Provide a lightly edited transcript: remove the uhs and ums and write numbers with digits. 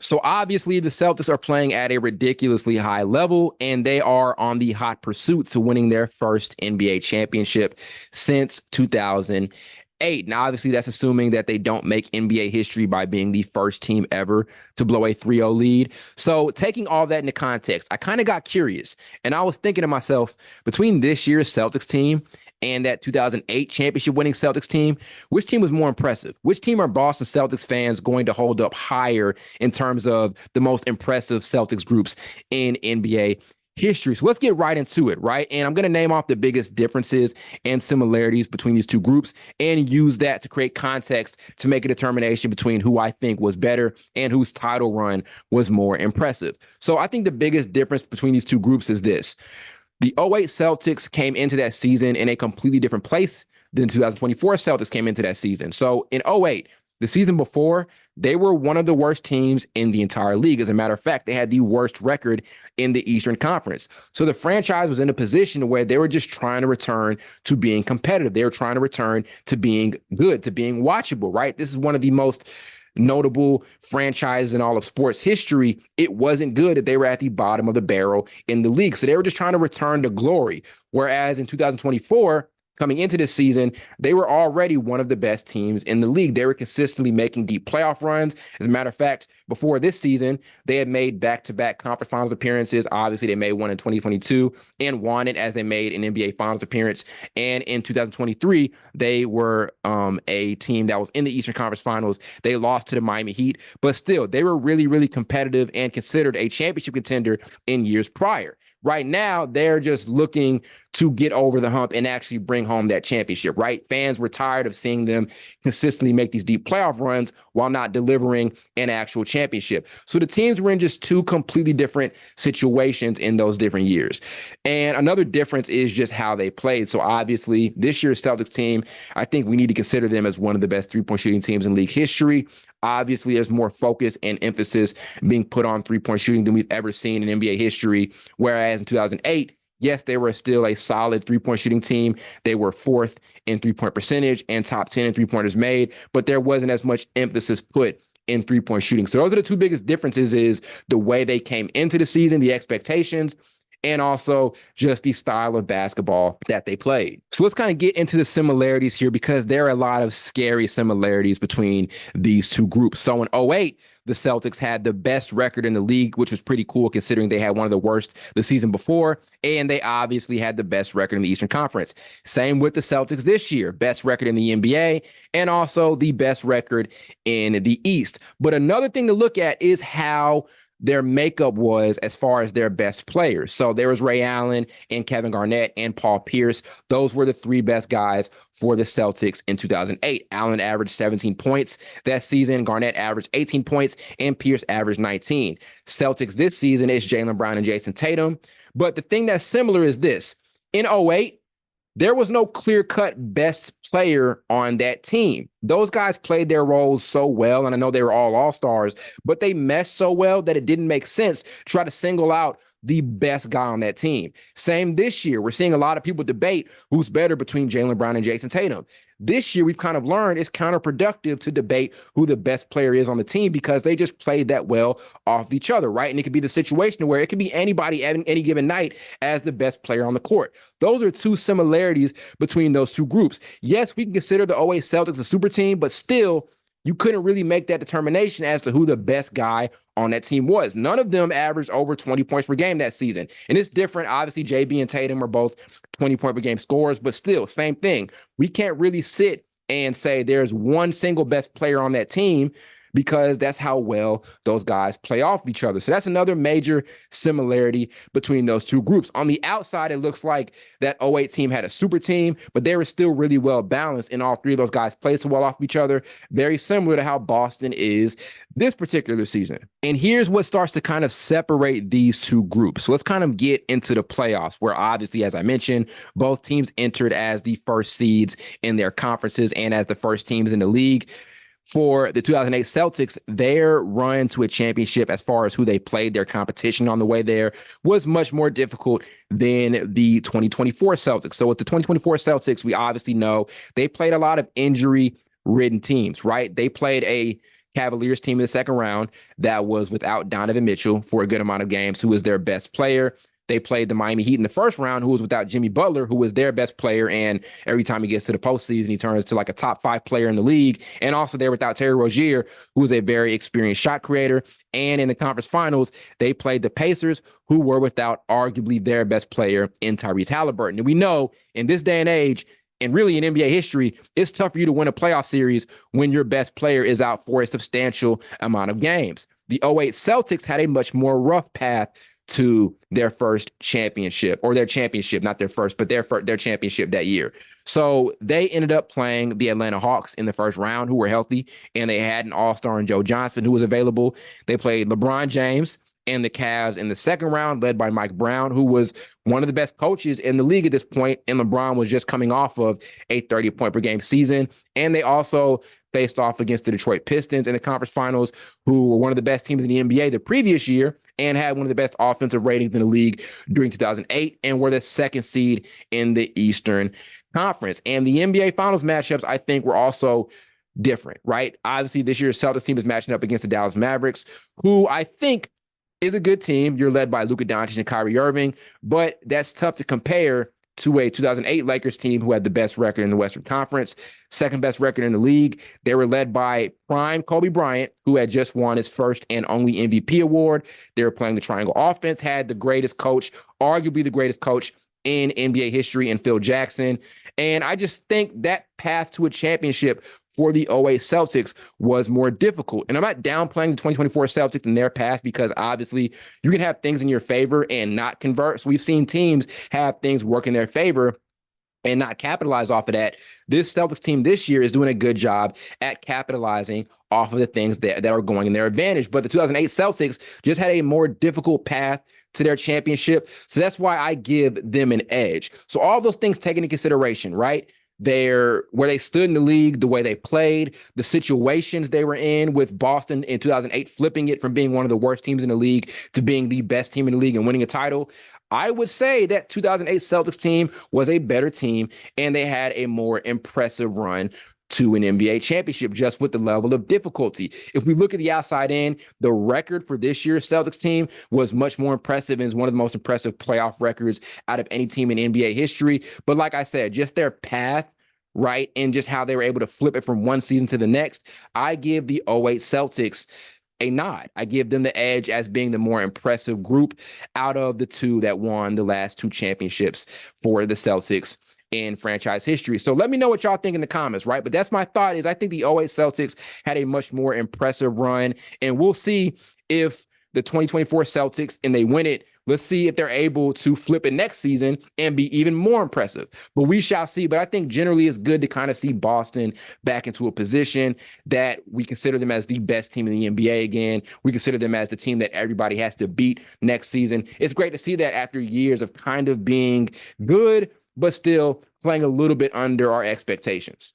So obviously the Celtics are playing at a ridiculously high level, and they are on the hot pursuit to winning their first NBA championship since 2008. Now, obviously, that's assuming that they don't make NBA history by being the first team ever to blow a 3-0 lead. So taking all that into context, I kind of got curious, and I was thinking to myself, between this year's Celtics team and that 2008 championship winning Celtics team, which team was more impressive? Which team are Boston Celtics fans going to hold up higher in terms of the most impressive Celtics groups in NBA history? So let's get right into it, right? And I'm going to name off the biggest differences and similarities between these two groups and use that to create context to make a determination between who I think was better and whose title run was more impressive. So I think the biggest difference between these two groups is this. The '08 Celtics came into that season in a completely different place than 2024 Celtics came into that season. So in '08, the season before, they were one of the worst teams in the entire league. As a matter of fact, they had the worst record in the Eastern Conference. So the franchise was in a position where they were just trying to return to being competitive. They were trying to return to being good, to being watchable, right? This is one of the most notable franchises in all of sports history. It wasn't good that they were at the bottom of the barrel in the league. So they were just trying to return to glory. Whereas in 2024, coming into this season, they were already one of the best teams in the league. They were consistently making deep playoff runs. As a matter of fact, before this season, they had made back-to-back conference finals appearances. Obviously, they made one in 2022 and won it as they made an NBA finals appearance. And in 2023, they were a team that was in the Eastern Conference Finals. They lost to the Miami Heat, but still, they were really, really competitive and considered a championship contender in years prior. Right now, they're just looking to get over the hump and actually bring home that championship, right? Fans were tired of seeing them consistently make these deep playoff runs while not delivering an actual championship. So the teams were in just two completely different situations in those different years. And another difference is just how they played. So obviously, this year's Celtics team, I think we need to consider them as one of the best three-point shooting teams in league history. Obviously, there's more focus and emphasis being put on three-point shooting than we've ever seen in NBA history. Whereas in 2008, yes, they were still a solid three-point shooting team. They were fourth in three-point percentage and top 10 in three-pointers made, but there wasn't as much emphasis put in three-point shooting. So those are the two biggest differences, is the way they came into the season, the expectations, and also just the style of basketball that they played. So let's kind of get into the similarities here, because there are a lot of scary similarities between these two groups. So in '08, the Celtics had the best record in the league, which was pretty cool considering they had one of the worst the season before, and they obviously had the best record in the Eastern Conference. Same with the Celtics this year, best record in the NBA and also the best record in the East. But another thing to look at is how their makeup was as far as their best players. So there was Ray Allen and Kevin Garnett and Paul Pierce. Those were the three best guys for the Celtics in 2008. Allen averaged 17 points that season. Garnett averaged 18 points and Pierce averaged 19. Celtics this season is Jaylen Brown and Jason Tatum. But the thing that's similar is this. In '08, there was no clear-cut best player on that team. Those guys played their roles so well, and I know they were all all-stars, but they meshed so well that it didn't make sense to try to single out the best guy on that team. Same this year. We're seeing a lot of people debate who's better between Jaylen Brown and Jason Tatum. This year, we've kind of learned it's counterproductive to debate who the best player is on the team, because they just played that well off each other, right? And it could be the situation where it could be anybody at any given night as the best player on the court. Those are two similarities between those two groups. Yes, we can consider the '08 Celtics a super team, but still, you couldn't really make that determination as to who the best guy on that team was. None of them averaged over 20 points per game that season. And it's different. Obviously, JB and Tatum are both 20-point per game scorers, but still, same thing. We can't really sit and say there's one single best player on that team, because that's how well those guys play off each other. So that's another major similarity between those two groups. On the outside, it looks like that '08 team had a super team, but they were still really well balanced, and all three of those guys played so well off each other, very similar to how Boston is this particular season. And here's what starts to kind of separate these two groups. So let's kind of get into the playoffs, where obviously, as I mentioned, both teams entered as the first seeds in their conferences and as the first teams in the league. For the 2008 Celtics, their run to a championship, as far as who they played, their competition on the way there, was much more difficult than the 2024 Celtics. So with the 2024 Celtics, we obviously know they played a lot of injury-ridden teams, right? They played a Cavaliers team in the second round that was without Donovan Mitchell for a good amount of games, who was their best player. They played the Miami Heat in the first round, who was without Jimmy Butler, who was their best player. And every time he gets to the postseason, he turns to like a top 5 player in the league. And also they're without Terry Rozier, who is a very experienced shot creator. And in the conference finals, they played the Pacers, who were without arguably their best player in Tyrese Halliburton. And we know in this day and age, and really in NBA history, it's tough for you to win a playoff series when your best player is out for a substantial amount of games. The '08 Celtics had a much more rough path to their first championship, or their championship, not their first, but their championship that year. So they ended up playing the Atlanta Hawks in the first round, who were healthy, and they had an all-star in Joe Johnson, who was available. They played LeBron James and the Cavs in the second round, led by Mike Brown, who was one of the best coaches in the league at this point, and LeBron was just coming off of a 30-point-per-game season. And they also faced off against the Detroit Pistons in the conference finals, who were one of the best teams in the NBA the previous year and had one of the best offensive ratings in the league during 2008 and were the second seed in the Eastern Conference. And the NBA Finals matchups, I think, were also different, right? Obviously, this year's Celtics team is matching up against the Dallas Mavericks, who I think is a good team. You're led by Luka Doncic and Kyrie Irving, but that's tough to compare to a 2008 Lakers team who had the best record in the Western Conference, second best record in the league. They were led by prime Kobe Bryant, who had just won his first and only MVP award. They were playing the triangle offense, had the greatest coach, arguably the greatest coach in NBA history, in Phil Jackson. And I just think that path to a championship for the '08 Celtics was more difficult. And I'm not downplaying the 2024 Celtics and their path, because obviously you can have things in your favor and not convert. So we've seen teams have things work in their favor and not capitalize off of that. This Celtics team this year is doing a good job at capitalizing off of the things that are going in their advantage. But the 2008 Celtics just had a more difficult path to their championship. So that's why I give them an edge. So all those things taken into consideration, right? Where they stood in the league, the way they played, the situations they were in, with Boston in 2008 flipping it from being one of the worst teams in the league to being the best team in the league and winning a title. I would say that 2008 Celtics team was a better team, and they had a more impressive run to an NBA championship, just with the level of difficulty. If we look at the outside in, the record for this year's Celtics team was much more impressive and is one of the most impressive playoff records out of any team in NBA history. But like I said, just their path, right, and just how they were able to flip it from one season to the next, I give the '08 Celtics a nod. I give them the edge as being the more impressive group out of the two that won the last two championships for the Celtics in franchise history. So let me know what y'all think in the comments, right? But that's my thought, is I think the '08 Celtics had a much more impressive run, and we'll see if the 2024 Celtics, and they win it, let's see if they're able to flip it next season and be even more impressive. But we shall see. But I think generally it's good to kind of see Boston back into a position that we consider them as the best team in the NBA again. We consider them as the team that everybody has to beat next season. It's great to see that after years of kind of being good, but still playing a little bit under our expectations.